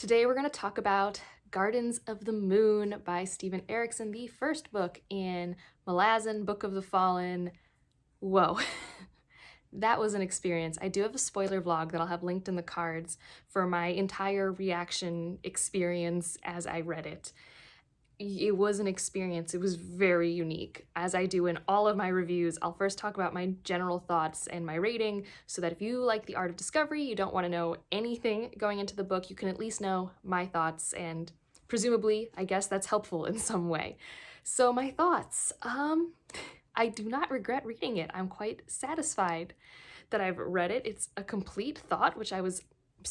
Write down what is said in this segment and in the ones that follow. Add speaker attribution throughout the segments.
Speaker 1: Today we're going to talk about Gardens of the Moon by Stephen Erickson, the first book in Malazan, Book of the Fallen. Whoa, that was an experience. I do have a spoiler vlog that I'll have linked in the cards for my entire reaction experience as I read it. It was an experience. It was very unique. As I do in all of my reviews, I'll first talk about my general thoughts and my rating so that if you like The Art of Discovery, you don't want to know anything going into the book, you can at least know my thoughts, and presumably, I guess that's helpful in some way. So my thoughts, I do not regret reading it. I'm quite satisfied that I've read it. It's a complete thought, which I was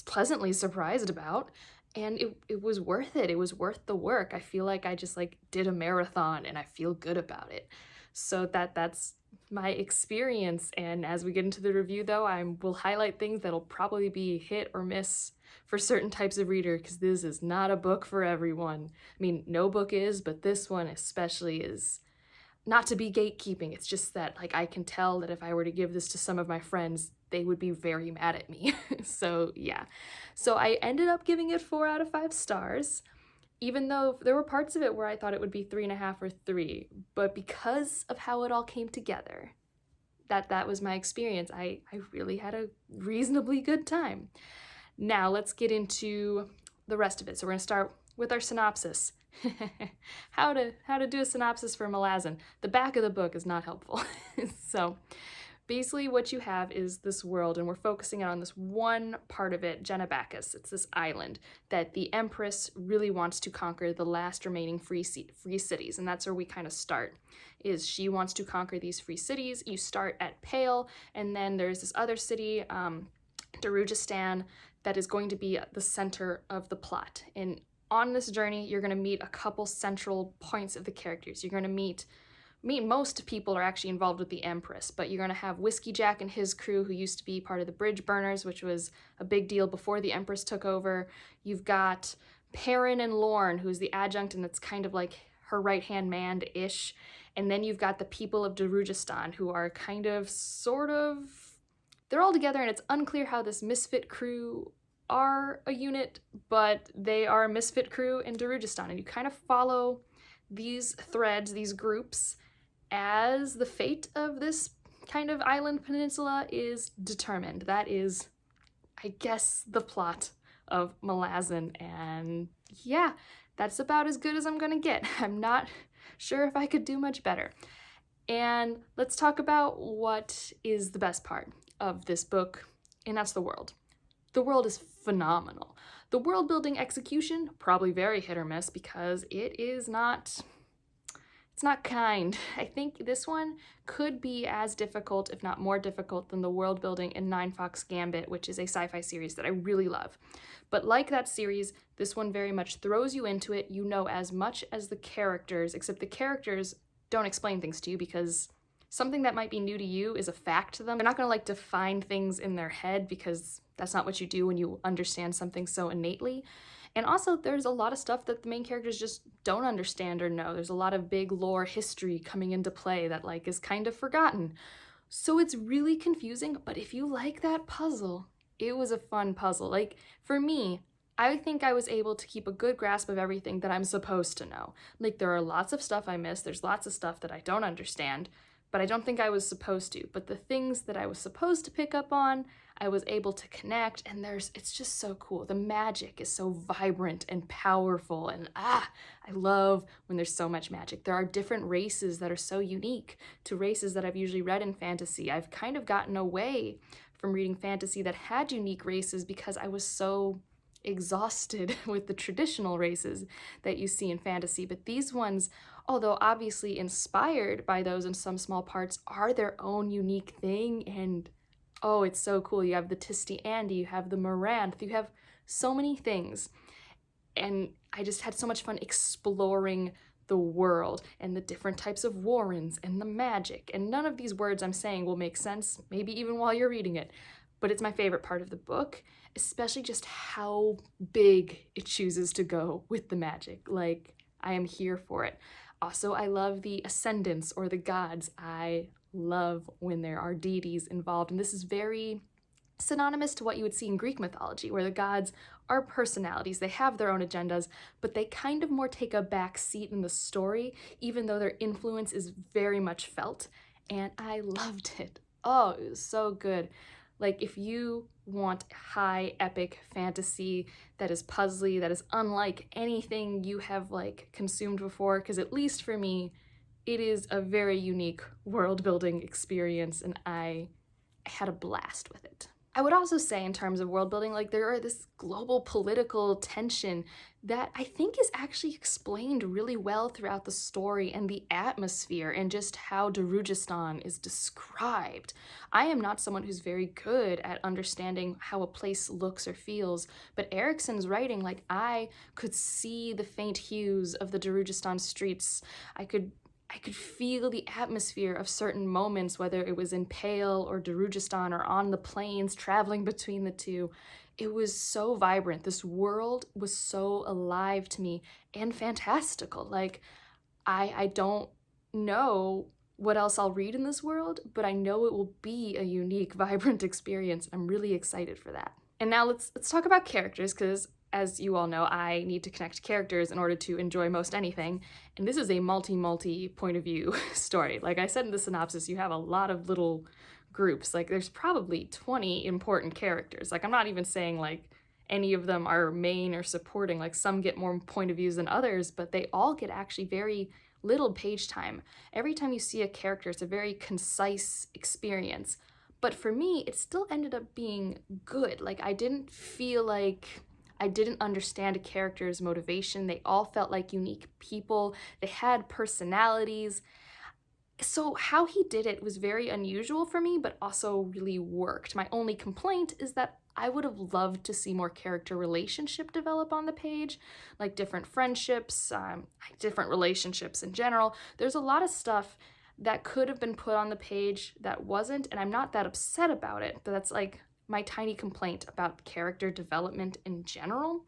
Speaker 1: pleasantly surprised about. And it was worth it. It was worth the work. I feel like I just did a marathon and I feel good about it. So that's my experience. And as we get into the review though, I will highlight things that'll probably be hit or miss for certain types of reader, because this is not a book for everyone. I mean, no book is, but this one especially is. Not to be gatekeeping, it's just that I can tell that if I were to give this to some of my friends, they would be very mad at me. So yeah. So I ended up giving it 4 out of 5 stars, even though there were parts of it where I thought it would be 3.5 or 3, but because of how it all came together, that was my experience. I really had a reasonably good time. Now let's get into the rest of it. So we're gonna start with our synopsis. How to do a synopsis for Malazan. The back of the book is not helpful. So basically what you have is this world, and we're focusing on this one part of it, Genebacus. It's this island that the Empress really wants to conquer, the last remaining free cities, and that's where we kind of start, is she wants to conquer these free cities. You start at Pale, and then there's this other city, Darujistan, that is going to be the center of the plot. And on this journey, you're going to meet a couple central points of the characters. You're going to meet most people are actually involved with the Empress, but you're going to have Whiskey Jack and his crew, who used to be part of the Bridge Burners, which was a big deal before the Empress took over. You've got Perrin and Lorne, who's the adjunct, and that's kind of like her right-hand man-ish. And then you've got the people of Darujistan, who are kind of, sort of, they're all together, and it's unclear how this misfit crew are a unit, but they are a misfit crew in Darujistan, and you kind of follow these threads, these groups, as the fate of this kind of island peninsula is determined. That is, I guess, the plot of Malazan, and yeah, that's about as good as I'm gonna get. I'm not sure if I could do much better. And let's talk about what is the best part of this book, and that's the world. The world is phenomenal. The world building execution, probably very hit or miss, because it's not kind. I think this one could be as difficult, if not more difficult, than the world building in Nine Fox Gambit, which is a sci-fi series that I really love. But like that series, this one very much throws you into it. You know as much as the characters, except the characters don't explain things to you, because something that might be new to you is a fact to them. They're not gonna define things in their head, because that's not what you do when you understand something so innately. And also, there's a lot of stuff that the main characters just don't understand or know. There's a lot of big lore history coming into play that is kind of forgotten. So it's really confusing, but if you like that puzzle, it was a fun puzzle. For me, I think I was able to keep a good grasp of everything that I'm supposed to know. There are lots of stuff I missed, there's lots of stuff that I don't understand, but I don't think I was supposed to. But the things that I was supposed to pick up on, I was able to connect, and it's just so cool. The magic is so vibrant and powerful, and I love when there's so much magic. There are different races that are so unique to races that I've usually read in fantasy. I've kind of gotten away from reading fantasy that had unique races because I was so exhausted with the traditional races that you see in fantasy. But these ones, although obviously inspired by those in some small parts, are their own unique thing, and oh, it's so cool. You have the Tisti Andi, you have the Moranth, you have so many things. And I just had so much fun exploring the world and the different types of warrens and the magic. And none of these words I'm saying will make sense, maybe even while you're reading it. But it's my favorite part of the book, especially just how big it chooses to go with the magic. I am here for it. Also, I love the ascendants or the gods. I love when there are deities involved, and this is very synonymous to what you would see in Greek mythology, where the gods are personalities, they have their own agendas, but they kind of more take a back seat in the story, even though their influence is very much felt, and I loved it. Oh, it was so good. Like, if you want high epic fantasy that is puzzly, that is unlike anything you have like consumed before, because at least for me, it is a very unique world building experience, and I had a blast with it. I would also say, in terms of world building, like, there are this global political tension that I think is actually explained really well throughout the story, and the atmosphere and just how Darujhistan is described. I am not someone who's very good at understanding how a place looks or feels, but Erickson's writing, like, I could see the faint hues of the Darujhistan streets. I could feel the atmosphere of certain moments, whether it was in Pale or Darujhistan or on the plains traveling between the two. It was so vibrant. This world was so alive to me and fantastical. Like, I don't know what else I'll read in this world, but I know it will be a unique, vibrant experience. I'm really excited for that. And now let's talk about characters, because as you all know, I need to connect characters in order to enjoy most anything, and this is a multi point of view story. Like I said in the synopsis, you have a lot of little groups. Like, there's probably 20 important characters. Like, I'm not even saying like any of them are main or supporting. Like, some get more point of views than others, but they all get actually very little page time. Every time you see a character, it's a very concise experience. But for me, it still ended up being good. Like, I didn't feel like I didn't understand a character's motivation. They all felt like unique people. They had personalities. So how he did it was very unusual for me, but also really worked. My only complaint is that I would have loved to see more character relationship develop on the page, like different friendships, different relationships in general. There's a lot of stuff that could have been put on the page that wasn't, and I'm not that upset about it, but that's like my tiny complaint about character development in general,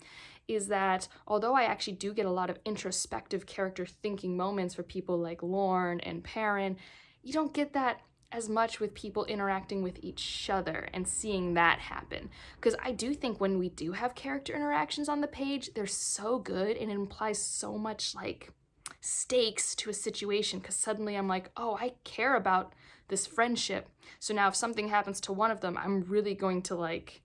Speaker 1: is that although I actually do get a lot of introspective character thinking moments for people like Lorne and Perrin, you don't get that as much with people interacting with each other and seeing that happen. Because I do think when we do have character interactions on the page, they're so good and it implies so much like stakes to a situation, because suddenly I'm like, oh, I care about this friendship. So now if something happens to one of them, I'm really going to like,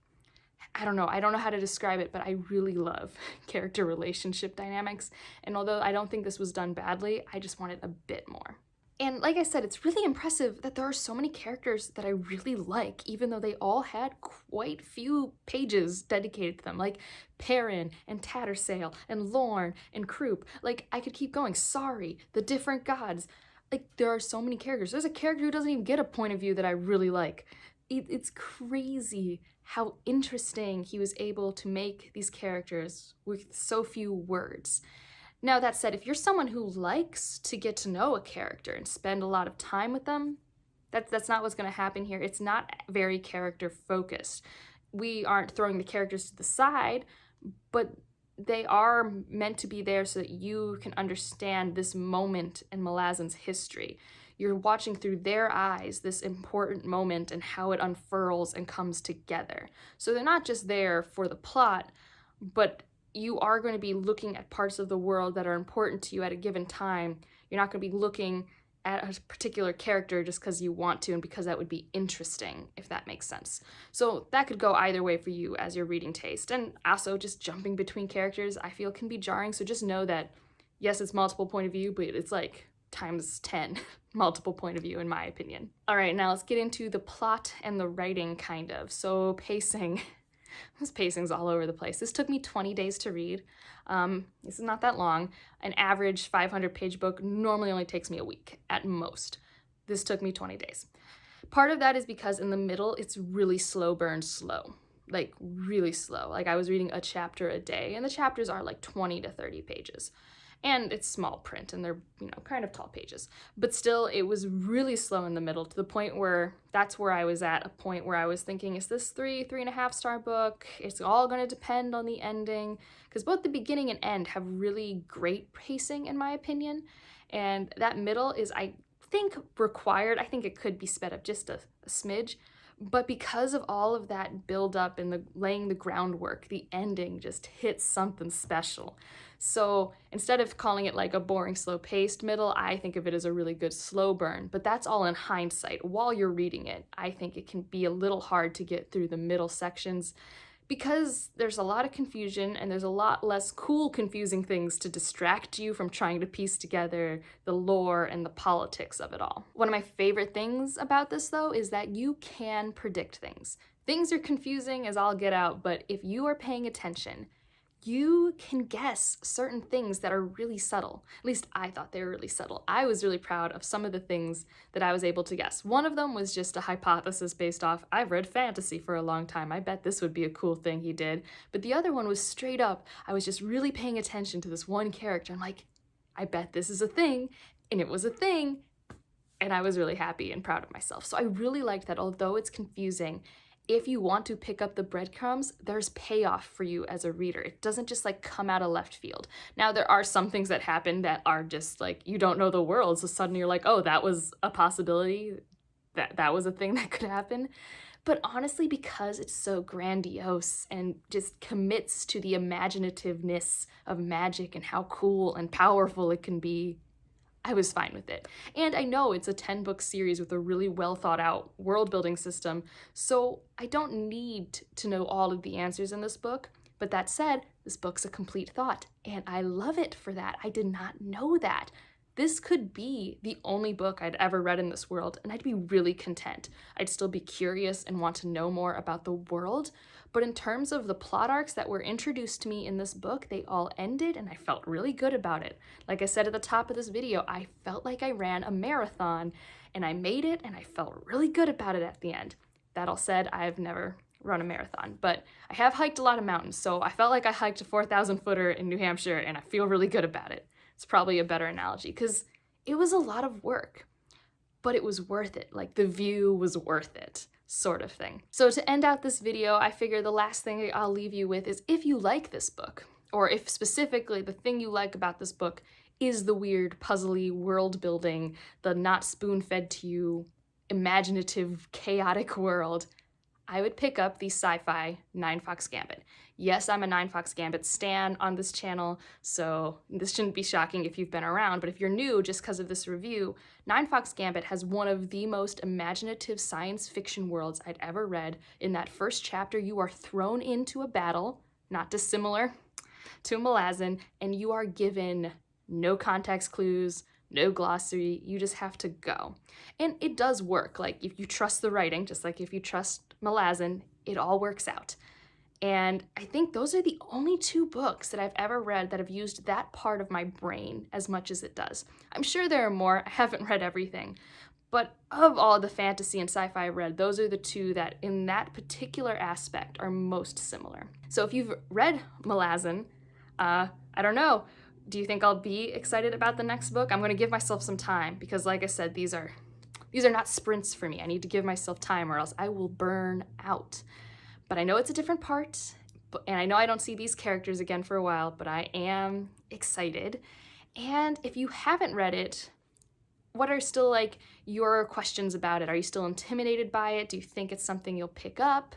Speaker 1: I don't know how to describe it, but I really love character relationship dynamics. And although I don't think this was done badly, I just wanted a bit more. And like I said, it's really impressive that there are so many characters that I really like, even though they all had quite few pages dedicated to them, like Perrin and Tattersail and Lorne and Croup. Like, I could keep going. Sorry, the different gods. Like, there are so many characters. There's a character who doesn't even get a point of view that I really like. It's crazy how interesting he was able to make these characters with so few words. Now, that said, if you're someone who likes to get to know a character and spend a lot of time with them, that's not what's going to happen here. It's not very character focused. We aren't throwing the characters to the side, but they are meant to be there so that you can understand this moment in Malazan's history. You're watching through their eyes this important moment and how it unfurls and comes together. So they're not just there for the plot, but you are going to be looking at parts of the world that are important to you at a given time. You're not going to be looking at a particular character just because you want to and because that would be interesting, if that makes sense. So that could go either way for you as your reading taste. And also just jumping between characters, I feel can be jarring. So just know that, yes, it's multiple point of view, but it's like times 10 multiple point of view in my opinion. All right, now let's get into the plot and the writing kind of. So pacing. This pacing's all over the place. This took me 20 days to read. This is not that long. An average 500-page book normally only takes me a week at most. This took me 20 days. Part of that is because in the middle, it's really slow burn slow. Like, really slow. Like, I was reading a chapter a day, and the chapters are like 20 to 30 pages. And it's small print, and they're, kind of tall pages. But still, it was really slow in the middle, to the point where that's where I was at, a point where I was thinking, is this 3.5 star book? It's all going to depend on the ending. Because both the beginning and end have really great pacing, in my opinion. And that middle is, I think, required. I think it could be sped up just a smidge. But because of all of that build up and the laying the groundwork, the ending just hits something special. So instead of calling it like a boring, slow-paced middle, I think of it as a really good slow burn. But that's all in hindsight. While you're reading it, I think it can be a little hard to get through the middle sections because there's a lot of confusion and there's a lot less cool, confusing things to distract you from trying to piece together the lore and the politics of it all. One of my favorite things about this, though, is that you can predict things. Things are confusing as all get out, but if you are paying attention, you can guess certain things that are really subtle. At least I thought they were really subtle. I was really proud of some of the things that I was able to guess. One of them was just a hypothesis based off, I've read fantasy for a long time, I bet this would be a cool thing he did. But the other one was straight up, I was just really paying attention to this one character. I'm like, I bet this is a thing, and it was a thing, and I was really happy and proud of myself. So I really liked that, although it's confusing, if you want to pick up the breadcrumbs, there's payoff for you as a reader. It doesn't just like come out of left field. Now, there are some things that happen that are just like, you don't know the world, so suddenly you're like, oh, that was a possibility, that was a thing that could happen. But honestly, because it's so grandiose and just commits to the imaginativeness of magic and how cool and powerful it can be, I was fine with it. And I know it's a 10-book series with a really well thought out world building system, so I don't need to know all of the answers in this book. But that said, this book's a complete thought, and I love it for that. I did not know that. This could be the only book I'd ever read in this world, and I'd be really content. I'd still be curious and want to know more about the world, but in terms of the plot arcs that were introduced to me in this book, they all ended, and I felt really good about it. Like I said at the top of this video, I felt like I ran a marathon, and I made it, and I felt really good about it at the end. That all said, I've never run a marathon, but I have hiked a lot of mountains, so I felt like I hiked a 4,000 footer in New Hampshire, and I feel really good about it. It's probably a better analogy, because it was a lot of work, but it was worth it. Like, the view was worth it, sort of thing. So to end out this video, I figure the last thing I'll leave you with is, if you like this book, or if specifically the thing you like about this book is the weird, puzzly world building, the not spoon-fed to you, imaginative, chaotic world, I would pick up the sci-fi 9 Fox Gambit. Yes, I'm a 9 Fox Gambit stan on this channel, so this shouldn't be shocking if you've been around, but if you're new just because of this review, 9 Fox Gambit has one of the most imaginative science fiction worlds I'd ever read. In that first chapter, you are thrown into a battle, not dissimilar to Malazan, and you are given no context clues, no glossary, you just have to go. And it does work. Like, if you trust the writing, just like if you trust Malazan, it all works out. And I think those are the only 2 books that I've ever read that have used that part of my brain as much as it does. I'm sure there are more, I haven't read everything, but of all the fantasy and sci-fi I've read, those are the 2 that in that particular aspect are most similar. So if you've read Malazan, I don't know, do you think I'll be excited about the next book? I'm going to give myself some time because, like I said, these are not sprints for me. I need to give myself time or else I will burn out. But I know it's a different part, and I know I don't see these characters again for a while, but I am excited. And if you haven't read it, what are still like your questions about it? Are you still intimidated by it? Do you think it's something you'll pick up?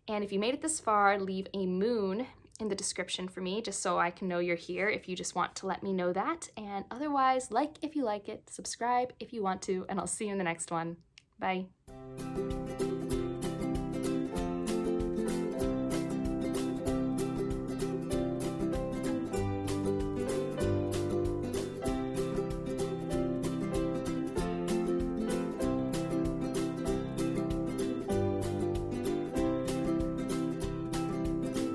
Speaker 1: And if you made it this far, leave a moon in the description for me, just so I can know you're here if you just want to let me know that. And otherwise, like if you like it, subscribe if you want to, and I'll see you in the next one. Bye.